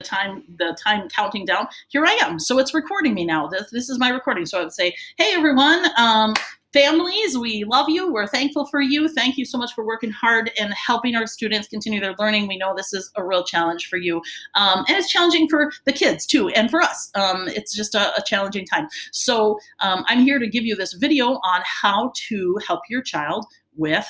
time counting down, here I am. So it's recording me now. This is my recording. So I would say, hey everyone, families, we love you. We're thankful for you. Thank you so much for working hard and helping our students continue their learning. We know this is a real challenge for you. And it's challenging for the kids too, and for us. It's just a challenging time. So I'm here to give you this video on how to help your child with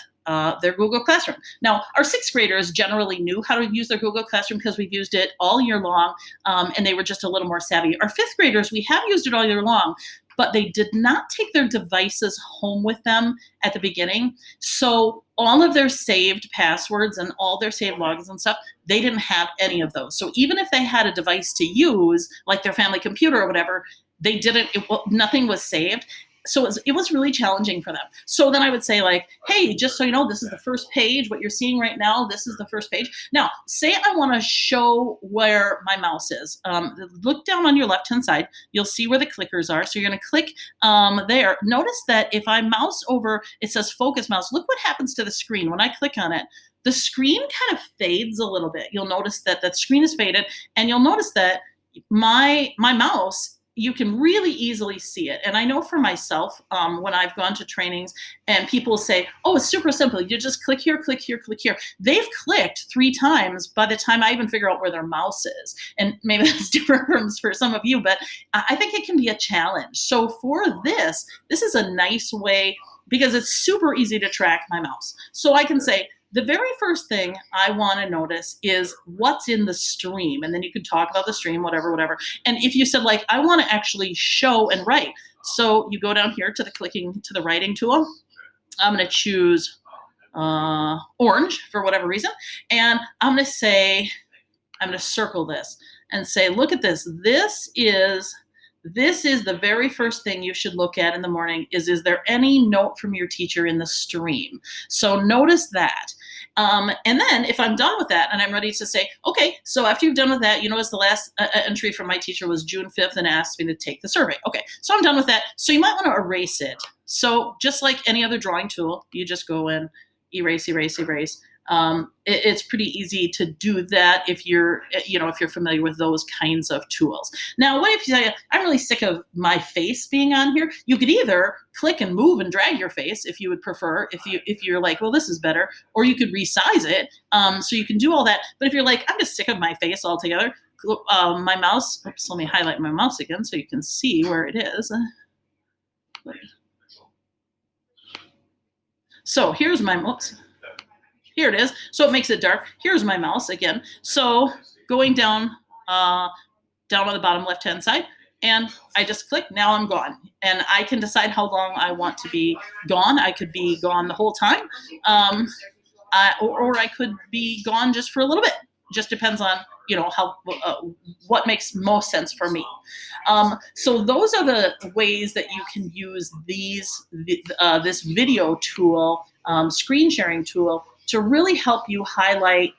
their Google Classroom. Now, our sixth graders generally knew how to use their Google Classroom because we've used it all year long, and they were just a little more savvy. Our fifth graders, we have used it all year long, but they did not take their devices home with them at the beginning. So all of their saved passwords and all their saved logins and stuff, they didn't have any of those. So even if they had a device to use, like their family computer or whatever, they didn't, nothing was saved. So it was really challenging for them. So then I would say like, hey, just so you know, this is the first page. What you're seeing right now, this is the first page. Now, say I want to show where my mouse is. Look down on your left-hand side. You'll see where the clickers are. So you're going to click there. Notice that if I mouse over, it says focus mouse. Look what happens to the screen. When I click on it, the screen kind of fades a little bit. You'll notice that that screen is faded, and you'll notice that my mouse, you can really easily see it. And I know for myself, when I've gone to trainings and people say, oh, it's super simple. You just click here, click here, click here. They've clicked 3 times by the time I even figure out where their mouse is. And maybe that's different for some of you, but I think it can be a challenge. So for this is a nice way because it's super easy to track my mouse. So I can say, the very first thing I want to notice is what's in the stream. And then you could talk about the stream, whatever. And if you said like, I want to actually show and write. So you go down here to the writing tool. I'm going to choose orange for whatever reason. And I'm going to circle this and say, look at this. This is the very first thing you should look at in the morning is there any note from your teacher in the stream? So notice that. And then if I'm done with that and I'm ready to say, okay, so after you've done with that, you notice the last entry from my teacher was June 5th and asked me to take the survey. Okay, so I'm done with that. So you might want to erase it. So just like any other drawing tool, you just go in, erase, erase, erase. It's pretty easy to do that if you're familiar with those kinds of tools. Now, what if you say, I'm really sick of my face being on here? You could either click and move and drag your face if you would prefer, if you're like, well, this is better, or you could resize it. So you can do all that. But if you're like, I'm just sick of my face altogether, my mouse, oops, let me highlight my mouse again so you can see where it is. So here's my mouse. Here it is. So it makes it dark. Here's my mouse again. So going down on the bottom left-hand side, and I just click. Now I'm gone. And I can decide how long I want to be gone. I could be gone the whole time, or I could be gone just for a little bit. Just depends on how what makes most sense for me. So those are the ways that you can use this video tool, screen sharing tool, to really help you highlight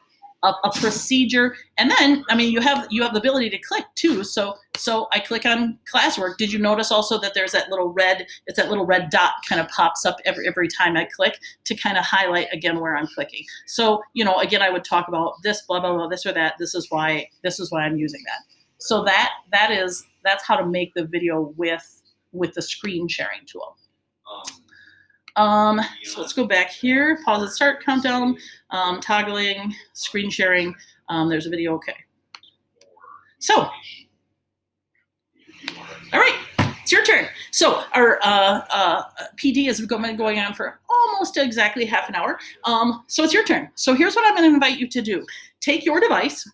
a procedure. And then, I mean, you have the ability to click too. So I click on classwork. Did you notice also that there's that little red dot kind of pops up every time I click to kind of highlight again where I'm clicking. So, again, I would talk about this, blah, blah, blah, this or that. This is why I'm using that. So that's how to make the video with the screen sharing tool. So let's go back here, pause and start, countdown, toggling, screen sharing. There's a video, okay. So, all right, it's your turn. So our PD is going on for almost exactly half an hour. So it's your turn. So here's what I'm going to invite you to do. Take your device,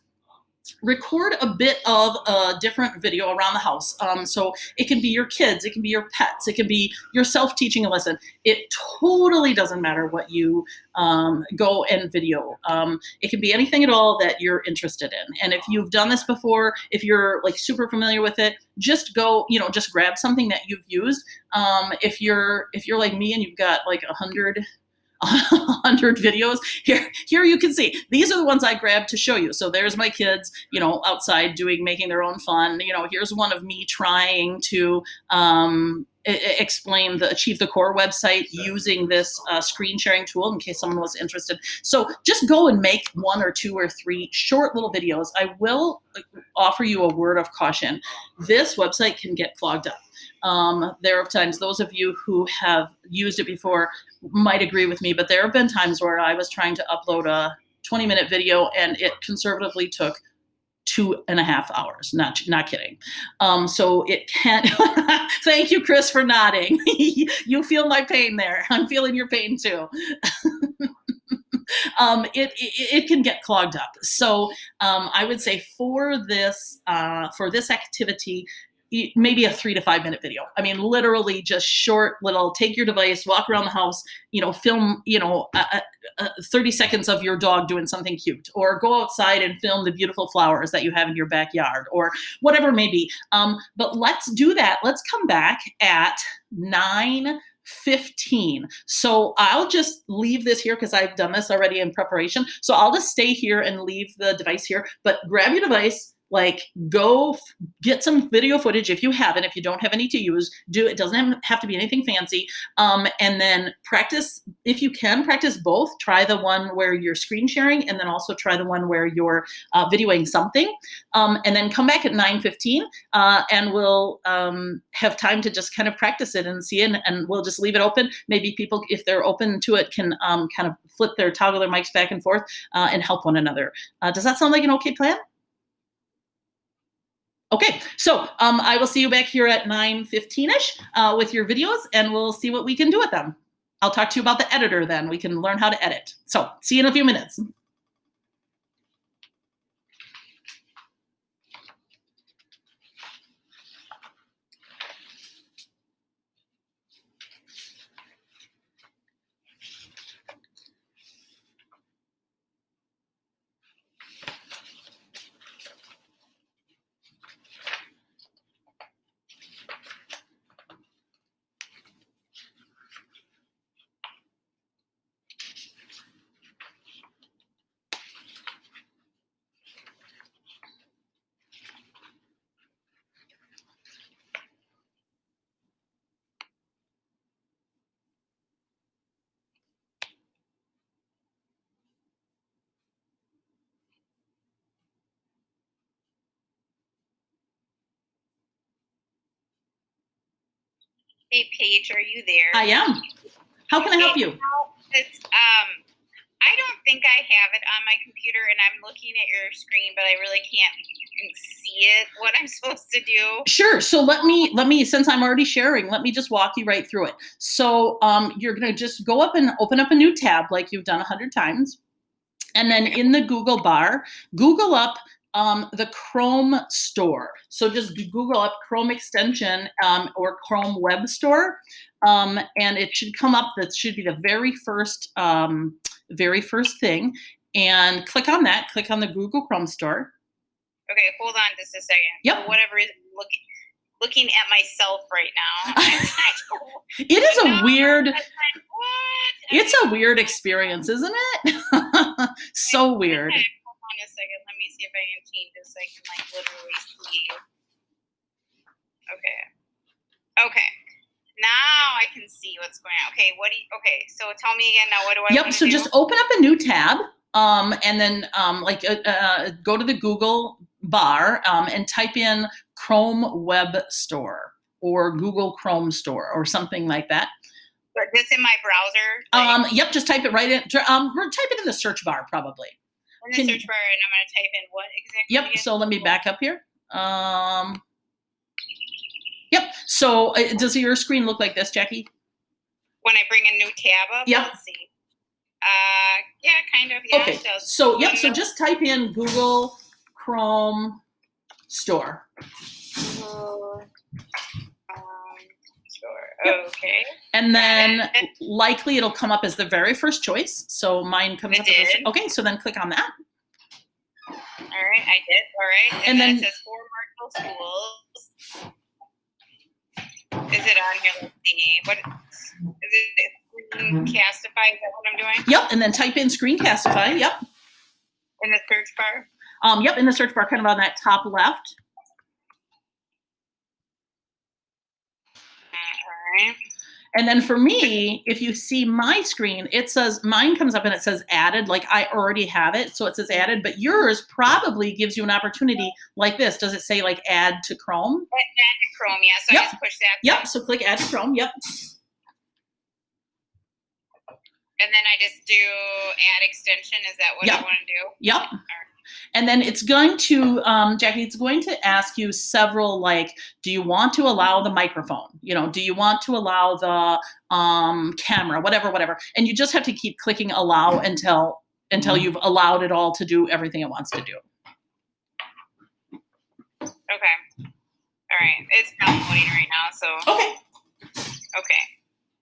record a bit of a different video around the house. So it can be your kids, it can be your pets, it can be yourself teaching a lesson. It totally doesn't matter what you go and video. It can be anything at all that you're interested in. And if you've done this before, if you're like super familiar with it, just go, just grab something that you've used. If you're like me and you've got like 100 videos here you can see these are the ones I grabbed to show you. So there's my kids making their own fun. Here's one of me trying to explain the Achieve the Core website using this screen sharing tool in case someone was interested. So just go and make 1 or 2 or 3 short little videos. I will offer you a word of caution. This website can get clogged up. There are times, those of you who have used it before might agree with me, but there have been times where I was trying to upload a 20-minute video and it conservatively took 2.5 hours. Not kidding. So it can't. Thank you, Chris, for nodding. You feel my pain there. I'm feeling your pain too. It can get clogged up. So I would say for this activity, maybe a 3 to 5 minute video. I mean, literally just short little, take your device, walk around the house, film, 30 seconds of your dog doing something cute, or go outside and film the beautiful flowers that you have in your backyard, or whatever it may be. But let's do that. Let's come back at 9:15. So I'll just leave this here because I've done this already in preparation. So I'll just stay here and leave the device here, but grab your device, go get some video footage if you have it. If you don't have any to use, do it. Doesn't have to be anything fancy. And then practice, if you can, practice both. Try the one where you're screen sharing, and then also try the one where you're videoing something. And then come back at 9:15, and we'll have time to just kind of practice it and see it. And we'll just leave it open. Maybe people, if they're open to it, can kind of toggle their mics back and forth and help one another. Does that sound like an okay plan? Okay, so I will see you back here at 9:15-ish with your videos, and we'll see what we can do with them. I'll talk to you about the editor then. We can learn how to edit. So see you in a few minutes. Hey, Paige, are you there? I am. How can I help you? I don't think I have it on my computer, and I'm looking at your screen, but I really can't see it, what I'm supposed to do. Sure. So let me, since I'm already sharing, let me just walk you right through it. So you're going to just go up and open up a new tab like you've done 100 times. And then in the Google bar, Google up the Chrome store. So just Google up Chrome extension or Chrome web store. And it should come up. That should be the very first thing. And click on that. Click on the Google Chrome store. Okay, hold on just a second. Yep. For whatever reason, looking at myself right now. It is a weird. It's a weird experience, isn't it? So weird. Okay, hold on a second. Let me see if I can change this so I can literally see. Okay. Now I can see what's going on. Okay, so tell me again now, what do I want to do? So just open up a new tab, and then go to the Google bar and type in Chrome Web Store or Google Chrome Store or something like that. But just in my browser? Yep, just type it right in. Type it in the search bar probably. In the search bar, and I'm going to type in what exactly? Yep, so let me back up here. Yep, so does your screen look like this, Jackie? When I bring a new tab up? Yep. Let's see. Yeah, kind of. Yeah, okay, it does. So just type in Google Chrome Store. Store. Yep. Okay. And then likely it'll come up as the very first choice. So mine comes up as okay, so then click on that. All right, I did. All right. And then it says 4 Marshall schools. Is it on here? Let's see. What is it? Screencastify? Is that what I'm doing? Yep, and then type in Screencastify. Yep. In the search bar? Yep, in the search bar, kind of on that top left. All Okay. And then for me, if you see my screen, it says, mine comes up and it says added, like I already have it. So it says added, but yours probably gives you an opportunity like this. Does it say like add to Chrome? Add to Chrome, yeah. So Yep. I just push that. Yep. So click add to Chrome. Yep. And then I just do add extension. Is that what I want to do? Yep. And then it's going to, Jackie, it's going to ask you several, like, do you want to allow the microphone? You know, do you want to allow the camera, whatever. And you just have to keep clicking allow until you've allowed it all to do everything it wants to do. Okay. All right. It's downloading right now, so. Okay. Okay.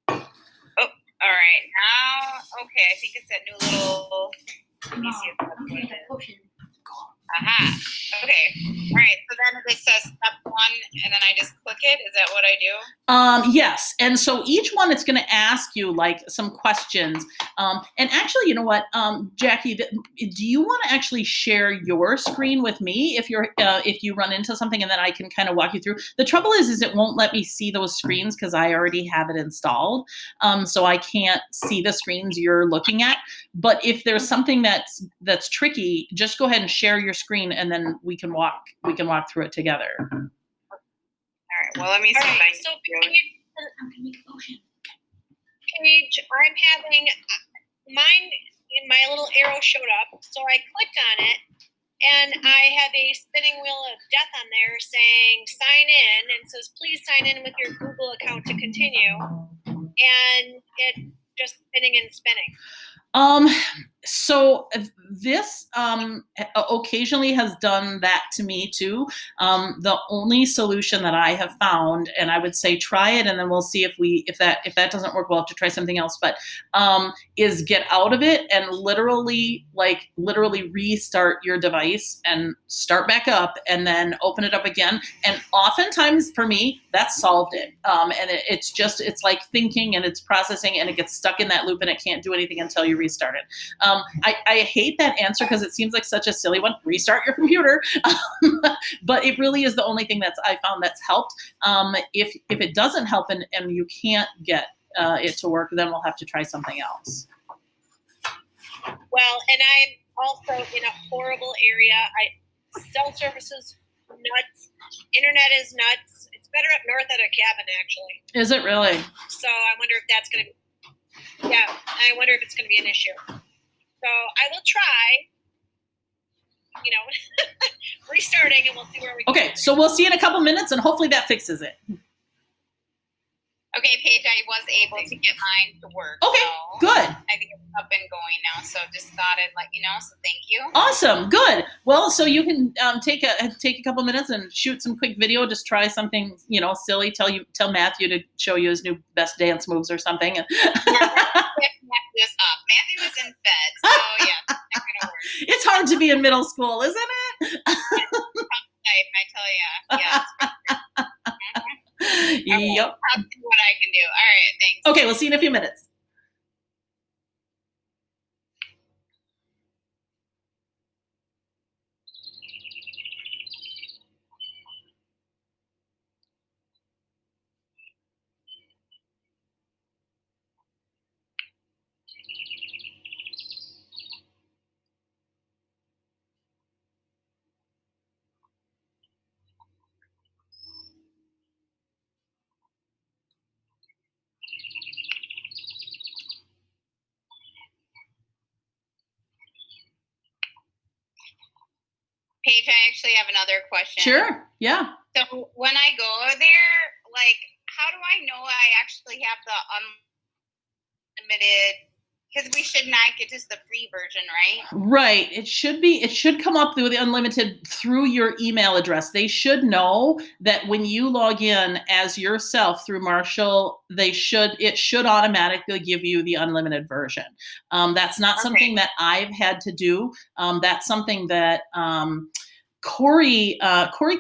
Oh, all right. Now, okay, I think it's that new little, let me see if that's what it is. Aha. Okay. All right. So then it says step 1, and then I just click it. Is that what I do? Yes. And so each one, it's going to ask you like some questions. And actually, you know what, Jackie, do you want to actually share your screen with me if you run into something, and then I can kind of walk you through? The trouble is it won't let me see those screens because I already have it installed. So I can't see the screens you're looking at. But if there's something that's tricky, just go ahead and share your screen, and then we can walk through it together. All right. Well, let me see. Right, so Paige, I'm having mine. My little arrow showed up, so I clicked on it, and I have a spinning wheel of death on there saying "sign in," and says "please sign in with your Google account to continue," and it just spinning and spinning. So this occasionally has done that to me too. The only solution that I have found, and I would say try it, and then we'll see if that doesn't work, we'll have to try something else. But is get out of it and literally restart your device and start back up, and then open it up again. And oftentimes for me, that solved it. And it's like thinking and it's processing, and it gets stuck in that loop, and it can't do anything until you restart it. I hate that answer because it seems like such a silly one. Restart your computer. But it really is the only thing I found that's helped. If it doesn't help and you can't get it to work, then we'll have to try something else. Well, and I'm also in a horrible area. Cell service is nuts. Internet is nuts. It's better up north at a cabin, actually. Is it really? So I wonder if that's going to be, yeah, I wonder if it's going to be an issue. So I will try, restarting, and we'll see where we go. Okay, so we'll see in a couple minutes, and hopefully that fixes it. Okay, Paige, I was able to get mine to work. Okay, so good. I think it's up and going now, so just thought I'd let you know, so thank you. Awesome, good. Well, so you can take a couple minutes and shoot some quick video, just try something, silly, tell Matthew to show you his new best dance moves or something. Matthew's up. Matthew was in bed, so yeah, it's not gonna work. It's hard to be in middle school, isn't it? I tell you, yeah. Yep. I'll see what I can do. All right, thanks. Okay, we'll see you in a few minutes. Paige, I actually have another question. Sure, yeah. So when I go there, like, how do I know I actually have the unlimited? Because we should not get just the free version, right? Right. It should come up through the unlimited through your email address. They should know that when you log in as yourself through Marshall, it should automatically give you the unlimited version. That's not something that I've had to do. That's something that Corey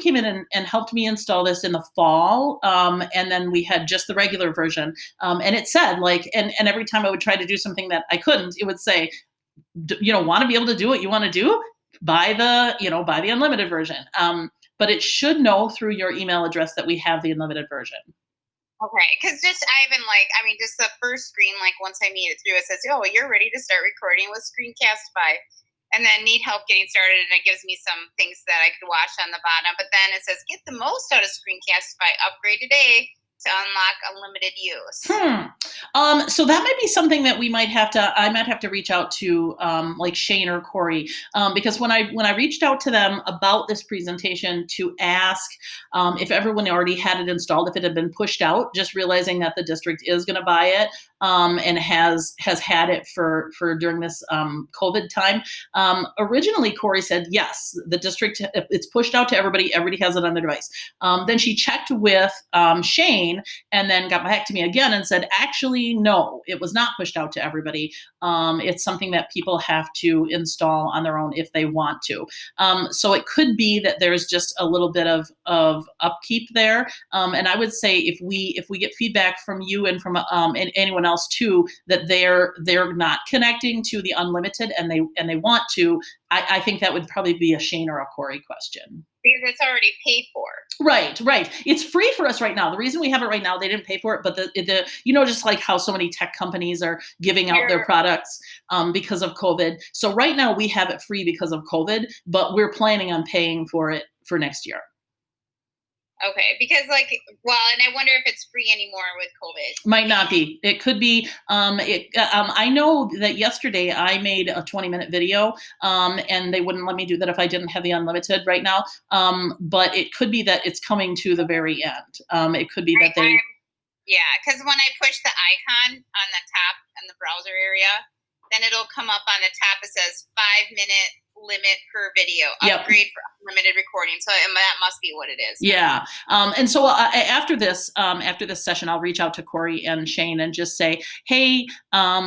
came in and helped me install this in the fall. And then we had just the regular version. And it said and every time I would try to do something that I couldn't, it would say, want to be able to do what you want to do, buy the unlimited version. But it should know through your email address that we have the unlimited version. Okay, because just I even just the first screen, like once I made it through, it says, "Oh, you're ready to start recording with Screencastify," and then need help getting started, and it gives me some things that I could watch on the bottom. But then it says, "Get the most out of Screencastify. Upgrade today to unlock unlimited use." So that might be something that I might have to reach out to like Shane or Corey, because when I reached out to them about this presentation to ask if everyone already had it installed, if it had been pushed out, just realizing that the district is going to buy it and has had it for during this COVID time. Originally, Corey said yes, the district, it's pushed out to everybody. Everybody has it on their device. Then she checked with Shane and then got back to me again and said, actually, no, it was not pushed out to everybody. It's something that people have to install on their own if they want to. So it could be that there's just a little bit of upkeep there. And I would say if we get feedback from you and from and anyone else too, that they're not connecting to the unlimited and they want to, I think that would probably be a Shane or a Corey question. Because it's already paid for. Right. It's free for us right now. The reason we have it right now, they didn't pay for it, but the just like how so many tech companies are giving out their products because of COVID. So right now we have it free because of COVID, but we're planning on paying for it for next year. Okay, because and I wonder if it's free anymore with COVID. Might not be. It could be. I know that yesterday I made a 20-minute video, and they wouldn't let me do that if I didn't have the unlimited right now. But it could be that it's coming to the very end. It could be that they. Yeah, because when I push the icon on the top in the browser area, then it'll come up on the top. It says 5-minute limit per video. Upgrade for unlimited recording. So that must be what it is. Yeah. And so after this session, I'll reach out to Corey and Shane and just say, hey,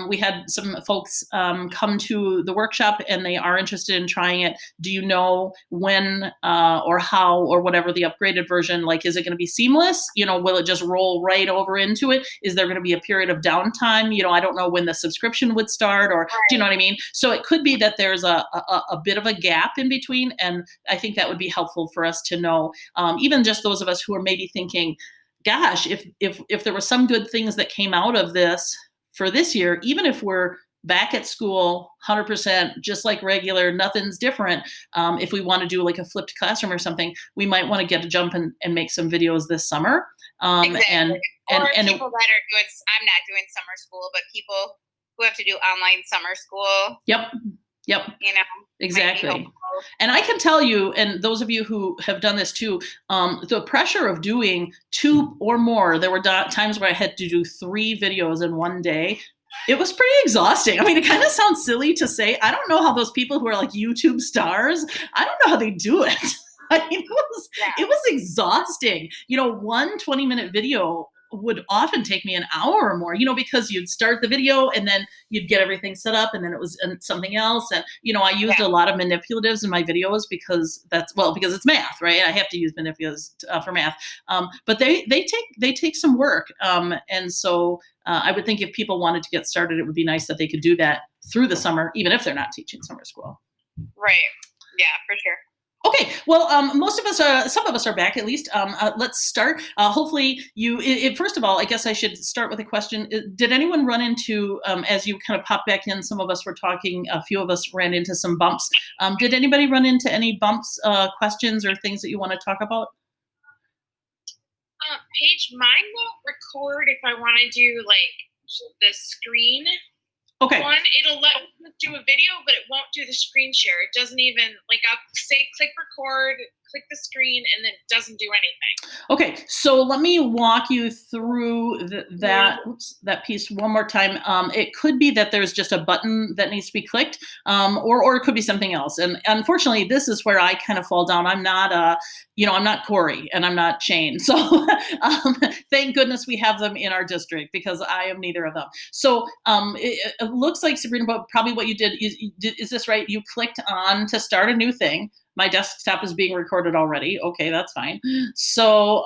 we had some folks come to the workshop and they are interested in trying it. Do you know when or how or whatever the upgraded version, like, is it going to be seamless? Will it just roll right over into it? Is there going to be a period of downtime? I don't know when the subscription would start or do you know what I mean? So it could be that there's a bit of a gap in between. And I think that would be helpful for us to know, even just those of us who are maybe thinking, gosh, if there were some good things that came out of this for this year, even if we're back at school 100%, just like regular, nothing's different. If we want to do like a flipped classroom or something, we might want to get a jump and make some videos this summer. Exactly. And people that are doing, I'm not doing summer school, but people who have to do online summer school. Yep. Exactly. And I can tell you, and those of you who have done this too, the pressure of doing 2 or more, there were times where I had to do 3 videos in one day. It was pretty exhausting. I mean, it kind of sounds silly to say. I don't know how those people who are like YouTube stars, I don't know how they do it. I mean, it was exhausting. 1 20-minute video would often take me an hour or more, because you'd start the video and then you'd get everything set up and then it was something else. And, I used a lot of manipulatives in my videos because it's math, right? I have to use manipulatives for math. But they take some work. And so I would think if people wanted to get started, it would be nice that they could do that through the summer, even if they're not teaching summer school. Right. Yeah, for sure. Okay, well, some of us are back at least. Let's start. Hopefully first of all, I guess I should start with a question. Did anyone run into, as you kind of popped back in, some of us were talking, a few of us ran into some bumps. Did anybody run into any bumps, questions or things that you want to talk about? Paige, mine won't record if I want to do like the screen. Okay. One, it'll let us do a video, but it won't do the screen share. It doesn't even, I'll say click record, click the screen, and then it doesn't do anything. Okay, so let me walk you through that piece one more time. It could be that there's just a button that needs to be clicked, or it could be something else. And unfortunately, this is where I kind of fall down. I'm not I'm not Corey and I'm not Shane. So thank goodness we have them in our district because I am neither of them. So it looks like, Sabrina, probably what you did is this right? You clicked on to start a new thing. My desktop is being recorded already. Okay, that's fine. So